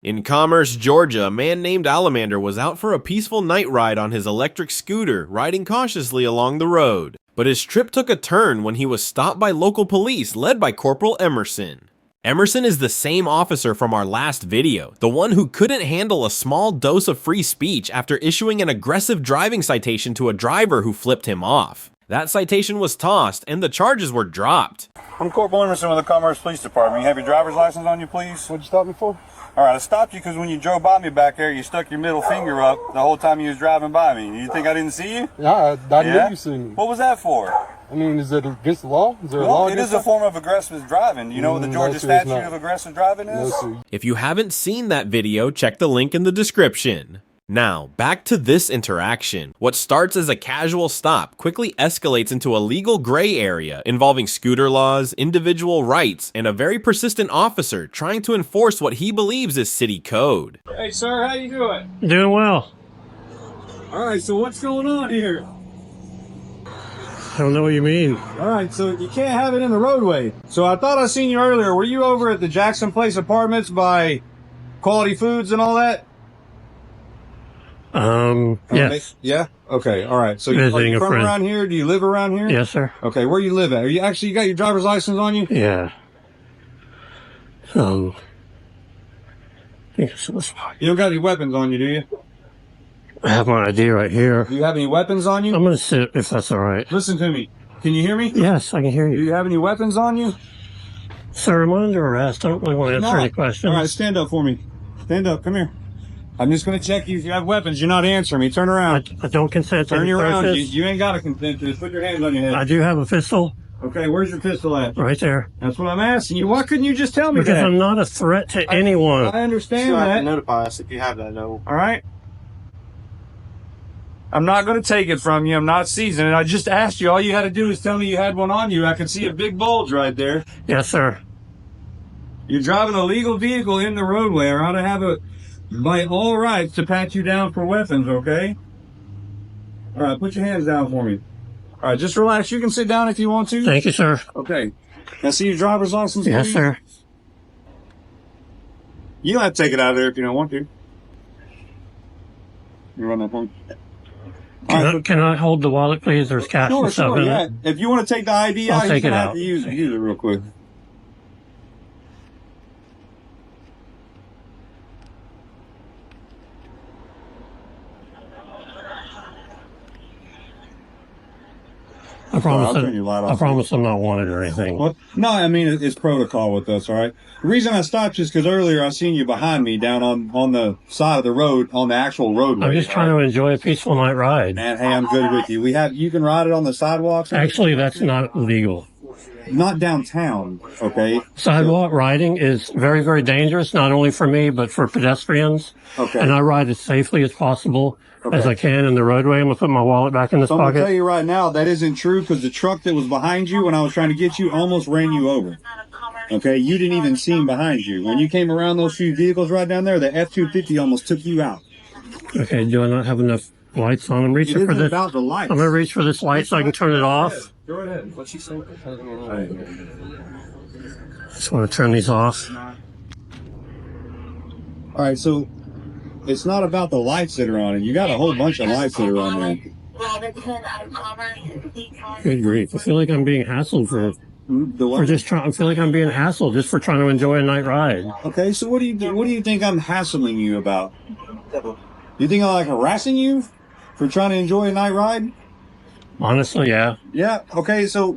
In Commerce, Georgia, a man named Alamander was out for a peaceful night ride on his electric scooter, riding cautiously along the road. But his trip took a turn when he was stopped by local police led by Corporal Emerson. Emerson is the same officer from our last video, the one who couldn't handle a small dose of free speech after issuing an aggressive driving citation to a driver who flipped him off. That citation was tossed and the charges were dropped. I'm Corporal Emerson with the Commerce Police Department. You have your driver's license on you, please? What'd you stop me for? All right, I stopped you because when you drove by me back there, you stuck your middle finger up the whole time you was driving by me. You think I didn't see you? Yeah, I knew you seen me. What was that for? I mean, is it against the law? Is there a law it is a form of aggressive driving. You know what the Georgia statute of aggressive driving is? No, sir. If you haven't seen that video, check the link in the description. Now, back to this interaction. What starts as a casual stop quickly escalates into a legal gray area involving scooter laws, individual rights, and a very persistent officer trying to enforce what he believes is city code. Hey, sir, how you doing? Doing well. All right, so what's going on here? I don't know what you mean. All right, so you can't have it in the roadway. So I thought I seen you earlier. Were you over at the Jackson Place Apartments by Quality Foods and all that? Yes. Yeah? Okay, all right. So Visiting are you a from friend. around here? Do you live around here? Yes, sir. Okay, where you live at? Are you actually got your driver's license on you? Yeah. I think it's this one. You don't got any weapons on you, do you? I have my ID right here. Do you have any weapons on you? I'm gonna sit if that's all right. Listen to me. Can you hear me? Yes, I can hear Do you. you have any weapons on you? Sir, I'm under arrest. I don't really want to answer any questions. All right, stand up for me. Stand up. Come here. I'm just going to check you if you have weapons. You're not answering me. Turn around. I don't consent to Turn any you around. searches. You ain't got to consent to this. Put your hands on your head. I do have a pistol Okay, where's your pistol at? right there. That's what I'm asking you. Why couldn't you just tell me Because that? I'm not a threat to anyone. I understand You have to that. notify us if you have that, no. All right? I'm not going to take it from you. I'm not seizing it. I just asked you. All you had to do is tell me you had one on you. I can see a big bulge right there. Yes, sir. You're driving a legal vehicle in the roadway, or I ought to have it by all rights to pat you down for weapons, okay? All right, put your hands down for me. All right, just relax. You can sit down if you want to. Thank you, sir. Okay. Can I see your driver's license, Yes, please? sir. You don't have to take it out of there if you don't want to. You run that for me? Can I hold the wallet, please? There's cash and stuff in yeah. it. If you want to take the ID I'll out, take you're it going to have out. to use it real quick. I promise. I'll turn your light off. I promise I'm not wanted or anything. What? No, I mean, it's protocol with us, all right? The reason I stopped is because earlier I seen you behind me down on the side of the road, on the actual roadway. I'm just trying to enjoy a peaceful night ride. Man, hey, I'm good with you. You can ride it on the sidewalks. Actually, that's not legal. Not downtown, okay? Sidewalk riding is very, very dangerous, not only for me, but for pedestrians. Okay. And I ride as safely as possible as I can in the roadway. I'm going to put my wallet back in this So I'm going to tell pocket. you right now, that isn't true because the truck that was behind you when I was trying to get you almost ran you over. Okay, you didn't even see him behind you. When you came around those few vehicles right down there, the F-250 almost took you out. Okay, do I not have enough lights on? I'm It reaching for isn't this. about the lights. I'm going to reach for this light so I can turn it off. Go ahead. What's she saying? Just want to turn these off. All right, so it's not about the lights that are on it. You got a whole bunch of lights that are on there. Good grief. I feel like I'm being hassled for just trying. I feel like I'm being hassled just for trying to enjoy a night ride. Okay, so what do you think I'm hassling you about? You think I'm like harassing you for trying to enjoy a night ride? Honestly, yeah. Yeah. Okay, so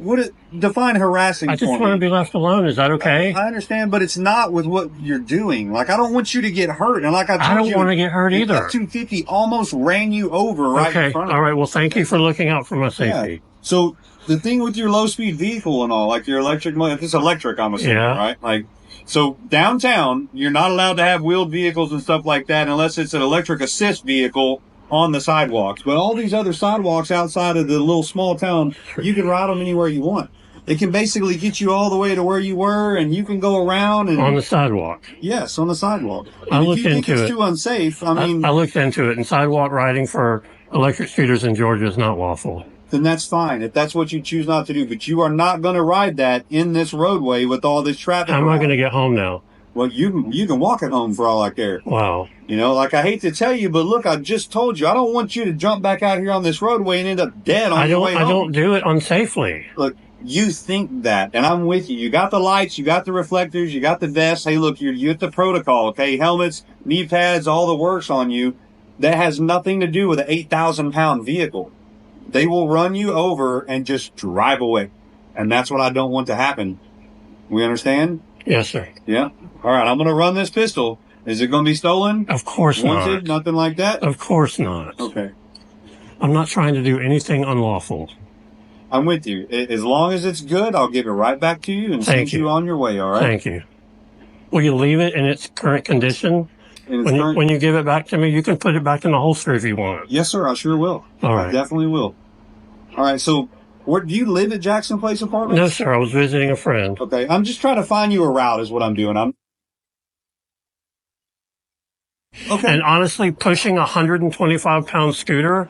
define harassing I just for want to me. be left alone. Is that okay? I understand, but it's not with what you're doing. Like, I don't want you to get hurt. And like I told I don't you, want to get hurt either. F-250 almost ran you over right in Okay. front of All right. Well, thank you for looking out for my safety. Yeah. So the thing with your low-speed vehicle and all, like your electric, if it's electric, I'm assuming, Yeah. right? Like, so downtown, you're not allowed to have wheeled vehicles and stuff like that unless it's an electric assist vehicle on the sidewalks. But all these other sidewalks outside of the little small town, you can ride them anywhere you want. It can basically get you all the way to where you were, and you can go around and On the sidewalk. yes, on the sidewalk. I And if looked you think into it's it. too unsafe, I mean, I looked into it, and sidewalk riding for electric scooters in Georgia is not lawful. then that's fine if that's what you choose not to do. But you are not going to ride that in this roadway with all this traffic. How am I around. going to get home now? Well, you can walk it home for all I care. Wow. You know, like I hate to tell you, but look, I just told you, I don't want you to jump back out here on this roadway and end up dead on your way home. I don't do it unsafely. Look, you think that, and I'm with you. You got the lights, you got the reflectors, you got the vest. Hey, look, you're at the protocol, okay? Helmets, knee pads, all the works on you. That has nothing to do with an 8,000-pound vehicle. They will run you over and just drive away. And that's what I don't want to happen. We understand? Yes, sir. Yeah. All right, I'm going to run this pistol. Is it going to be stolen? Of course Wanted? not. Nothing like that? Of course not. Okay. I'm not trying to do anything unlawful. I'm with you. As long as it's good, I'll give it right back to you and send you on your way, all right? Thank you. Will you leave it in its current condition? When you give it back to me, you can put it back in the holster if you want. Yes, sir. I sure will. All right. I definitely will. All right. So, where do you live at Jackson Place Apartments? No, sir. I was visiting a friend. Okay. I'm just trying to find you a route is what I'm doing. Okay. And honestly, pushing a 125-pound scooter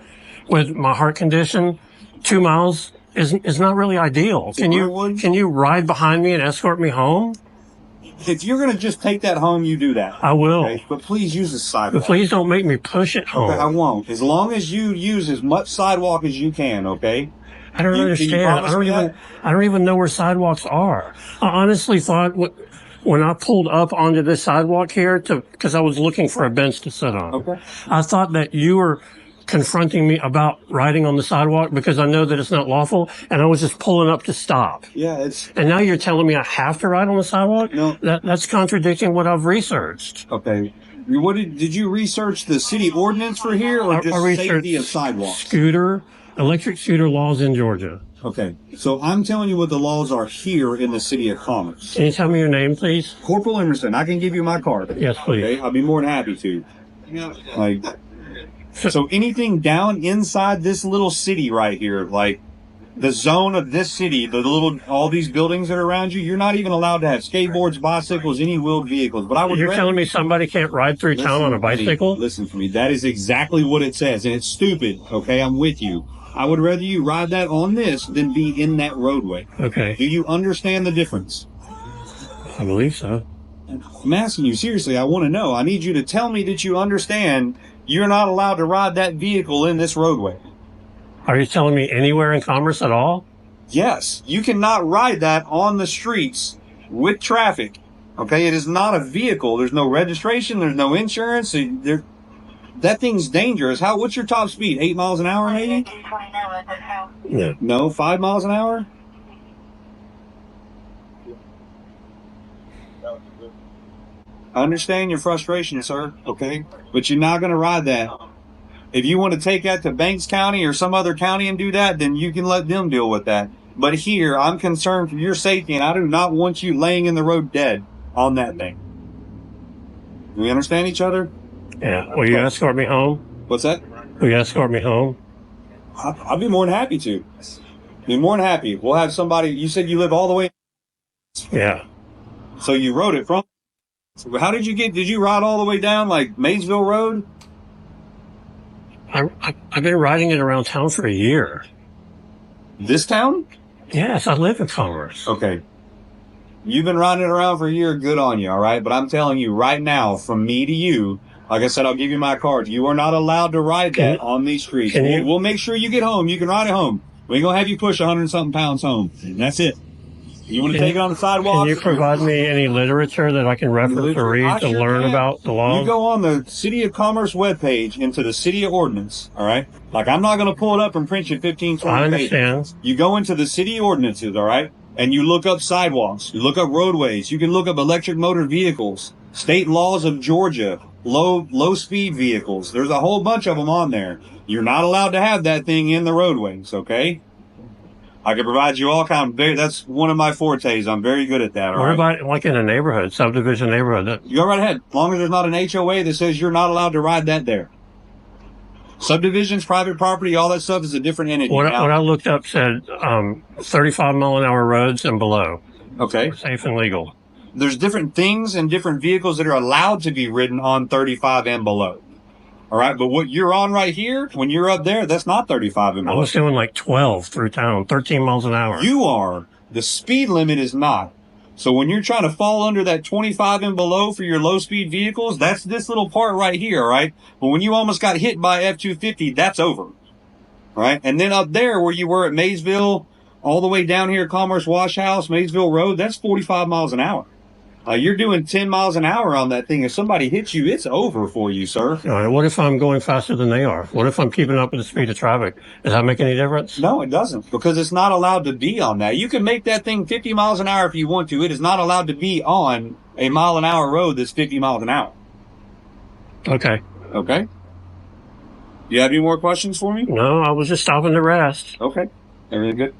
with my heart condition 2 miles is not really ideal. Can you ride behind me and escort me home? If you're going to just take that home, you do that. I will. Okay? But please use the sidewalk. But please don't make me push it home. Okay, I won't. As long as you use as much sidewalk as you can, okay? I don't understand. I don't even know where sidewalks are. I honestly thought when I pulled up onto this sidewalk here because I was looking for a bench to sit on. Okay. I thought that you were confronting me about riding on the sidewalk because I know that it's not lawful, and I was just pulling up to stop. Yeah, and now you're telling me I have to ride on the sidewalk? No. That's contradicting what I've researched. Okay. Did you research the city ordinance for here or just safety of sidewalks? Electric scooter laws in Georgia. Okay. So I'm telling you what the laws are here in the city of Commerce. Can you tell me your name, please? Corporal Emerson. I can give you my card. Yes, please. Okay. I'll be more than happy to. Like, so anything down inside this little city right here, like the zone of this city, all these buildings that are around you, you're not even allowed to have skateboards, bicycles, any wheeled vehicles. But you're telling me somebody can't ride through town on a bicycle? Listen to me. That is exactly what it says, and it's stupid. Okay, I'm with you. I would rather you ride that on this than be in that roadway. Okay. Do you understand the difference? I believe so. I'm asking you seriously. I want to know. I need you to tell me that you understand you're not allowed to ride that vehicle in this roadway. Are you telling me anywhere in Commerce at all? Yes. You cannot ride that on the streets with traffic. Okay? It is not a vehicle. There's no registration. There's no insurance. That thing's dangerous. What's your top speed? 8 miles an hour, maybe? Yeah. No, 5 miles an hour? I understand your frustration, sir, okay? But you're not going to ride that. If you want to take that to Banks County or some other county and do that, then you can let them deal with that. But here, I'm concerned for your safety, and I do not want you laying in the road dead on that thing. Do we understand each other? Yeah. Will you escort me home? What's that? Will you escort me home? I'll be more than happy to. Be more than happy. We'll have somebody. You said you live all the way. Yeah. So you rode it from. So how did you ride all the way down like Maysville Road? I've been riding it around town for a year. This town? Yes, I live in Commerce. Okay. You've been riding it around for a year. Good on you, all right? But I'm telling you right now, from me to you, like I said, I'll give you my card. You are not allowed to ride that on these streets. We'll make sure you get home. You can ride it home. We ain't going to have you push 100-something pounds home. And that's it. You want to take it on the sidewalk? Can you provide me any literature that I can reference or read to learn about the law? You go on the City of Commerce webpage into the City Ordinance, all right? Like, I'm not going to pull it up and print you 15, 20 I understand. pages. You go into the City Ordinances, all right? And you look up sidewalks. You look up roadways. You can look up electric motor vehicles, state laws of Georgia, low speed vehicles. There's a whole bunch of them on there. You're not allowed to have that thing in the roadways, okay? I can provide you all kind of, that's one of my fortes. I'm very good at that. What about like in a neighborhood, subdivision neighborhood? You go right ahead. As long as there's not an HOA that says you're not allowed to ride that there. Subdivisions, private property, all that stuff is a different entity. What I looked up said 35 mile an hour roads and below. Okay. Safe and legal. There's different things and different vehicles that are allowed to be ridden on 35 and below. All right, but what you're on right here, when you're up there, that's not 35 and below. I was doing like 12 through town, 13 miles an hour. You are. The speed limit is not. So when you're trying to fall under that 25 and below for your low speed vehicles, that's this little part right here, right? But when you almost got hit by F-250, that's over, right? And then up there where you were at Maysville, all the way down here, Commerce Wash House, Maysville Road, that's 45 miles an hour. You're doing 10 miles an hour on that thing. If somebody hits you, it's over for you, sir. All right, what if I'm going faster than they are? What if I'm keeping up with the speed of traffic? Does that make any difference? No, it doesn't, because it's not allowed to be on that. You can make that thing 50 miles an hour if you want to. It is not allowed to be on a mile an hour road that's 50 miles an hour. Okay. Okay. You have any more questions for me? No, I was just stopping to rest. Okay. Everything good?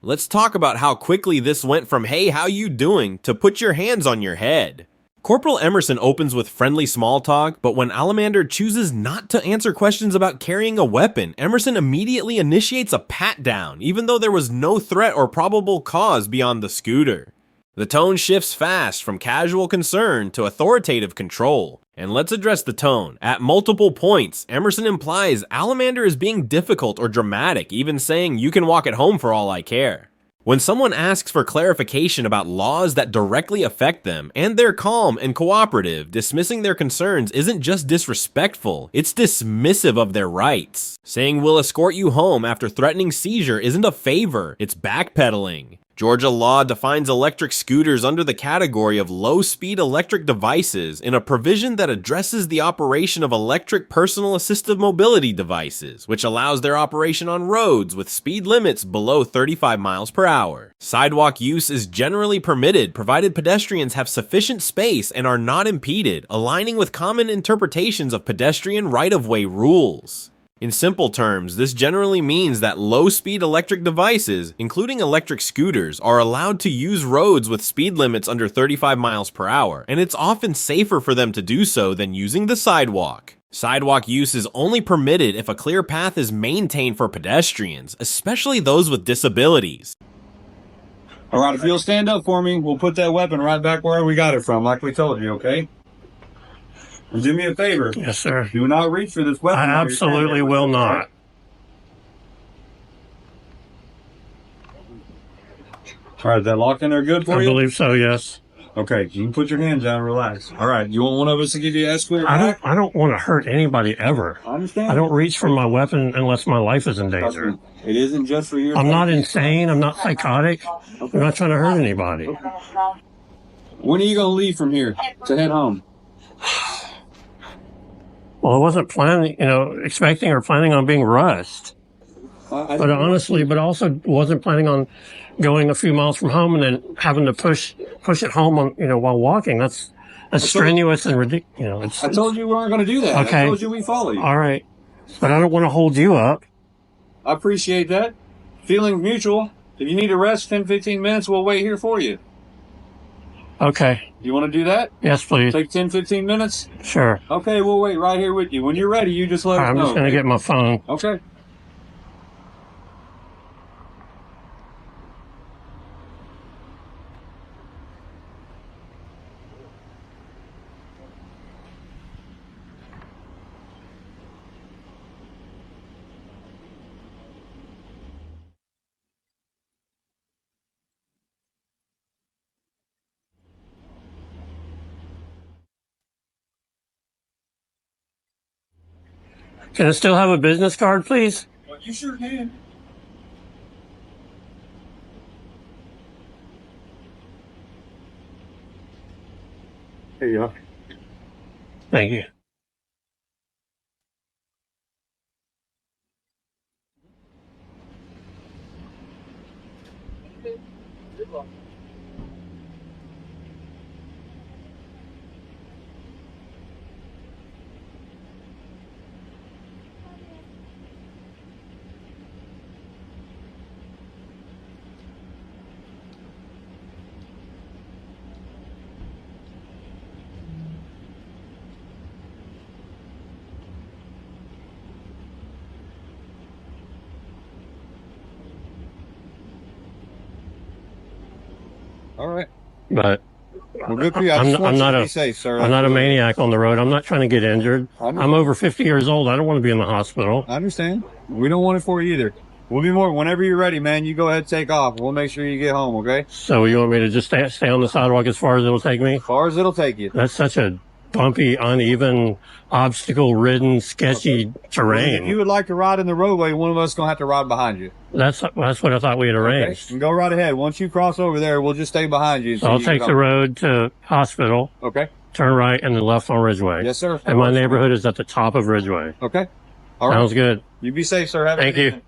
Let's talk about how quickly this went from "Hey, how you doing?" to "Put your hands on your head." Corporal Emerson opens with friendly small talk, but when Alamander chooses not to answer questions about carrying a weapon, Emerson immediately initiates a pat-down, even though there was no threat or probable cause beyond the scooter. The tone shifts fast from casual concern to authoritative control. And let's address the tone. At multiple points, Emerson implies Alamander is being difficult or dramatic, even saying "you can walk at home for all I care." When someone asks for clarification about laws that directly affect them, and they're calm and cooperative, dismissing their concerns isn't just disrespectful, it's dismissive of their rights. Saying "we'll escort you home" after threatening seizure isn't a favor, it's backpedaling. Georgia law defines electric scooters under the category of low-speed electric devices in a provision that addresses the operation of electric personal assistive mobility devices, which allows their operation on roads with speed limits below 35 miles per hour. Sidewalk use is generally permitted provided pedestrians have sufficient space and are not impeded, aligning with common interpretations of pedestrian right-of-way rules. In simple terms, this generally means that low-speed electric devices, including electric scooters, are allowed to use roads with speed limits under 35 miles per hour, and it's often safer for them to do so than using the sidewalk. Sidewalk use is only permitted if a clear path is maintained for pedestrians, especially those with disabilities. All right, if you'll stand up for me, we'll put that weapon right back where we got it from, like we told you, okay? And do me a favor. Yes, sir. Do not reach for this weapon. I absolutely will not. All right, is that locked in there good for I you? believe so, yes. Okay, you can put your hands down and relax. All right, you want one of us to give you an escort back? I don't want to hurt anybody ever. I understand. I don't reach for my weapon unless my life is in Trust danger. me, it isn't just for your... I'm not insane. I'm not psychotic. I'm not trying to hurt anybody. When are you going to leave from here to head home? Well, I wasn't planning, expecting or planning on being rushed. But honestly, but also wasn't planning on going a few miles from home and then having to push it home on, while walking. That's strenuous and ridiculous. I told you we weren't going to do that. Okay. I told you we follow you. All right. But I don't want to hold you up. I appreciate that. Feeling mutual. If you need to rest 10, 15 minutes, we'll wait here for you. Okay. You want to do that? Yes, please. Take 10, 15 minutes? Sure. Okay, we'll wait right here with you. When you're ready, you just let us I'm know. just going to get my phone. Okay. Can I still have a business card, please? Well, you sure can. Here you go. Thank you. All right. But Well, good for you. I'm not to a- be safe, sir. I'm not a maniac on the road. I'm not trying to get injured. I'm over 50 years old. I don't want to be in the hospital. I understand. We don't want it for you either. We'll be more whenever you're ready, man. You go ahead and take off. We'll make sure you get home, okay? So you want me to just stay on the sidewalk as far as it'll take me? As far as it'll take you. That's such a bumpy, uneven, obstacle-ridden, sketchy terrain. If you would like to ride in the roadway, one of us is going to have to ride behind you. That's what I thought we had arranged. Okay. And go right ahead. Once you cross over there, we'll just stay behind you. So I'll take the road to hospital, Okay. turn right, and then left on Ridgeway. Yes, sir. And my neighborhood is at the top of Ridgeway. Okay. All right. Sounds good. You be safe, sir. Have a Thank good you. evening.